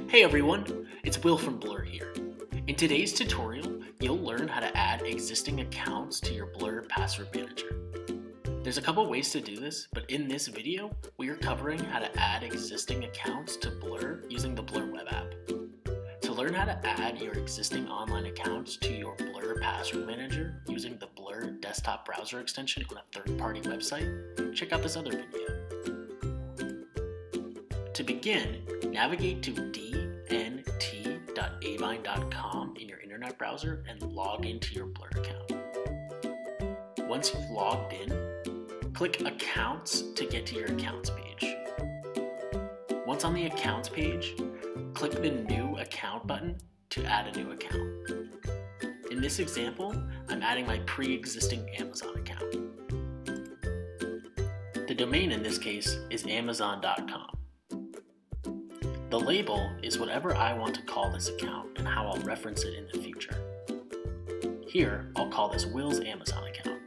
Hey everyone, it's Will from Blur here. In today's tutorial, you'll learn how to add existing accounts to your Blur password manager. There's a couple ways to do this, but in this video, we are covering how to add existing accounts to Blur using the Blur web app. To learn how to add your existing online accounts to your Blur password manager using the Blur desktop browser extension on a third-party website, check out this other video. To begin, navigate to dnt.avine.com in your internet browser and log into your Blur account. Once you've logged in, click Accounts to get to your Accounts page. Once on the Accounts page, click the New Account button to add a new account. In this example, I'm adding my pre-existing Amazon account. The domain in this case is amazon.com. The label is whatever I want to call this account and how I'll reference it in the future. Here, I'll call this Will's Amazon account.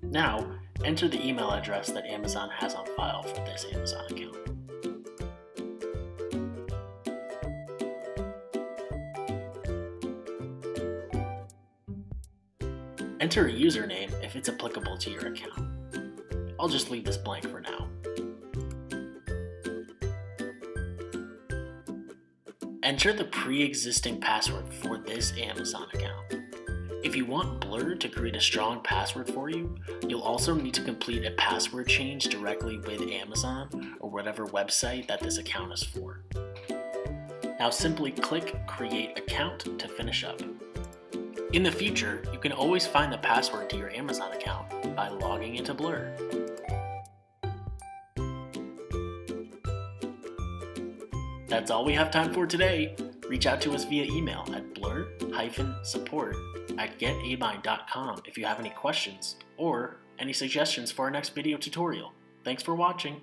Now, enter the email address that Amazon has on file for this Amazon account. Enter a username if it's applicable to your account. I'll just leave this blank for now. Enter the pre-existing password for this Amazon account. If you want Blur to create a strong password for you, you'll also need to complete a password change directly with Amazon or whatever website that this account is for. Now simply click Create Account to finish up. In the future, you can always find the password to your Amazon account by logging into Blur. That's all we have time for today. Reach out to us via email at blur-support@getavine.com if you have any questions or any suggestions for our next video tutorial. Thanks for watching.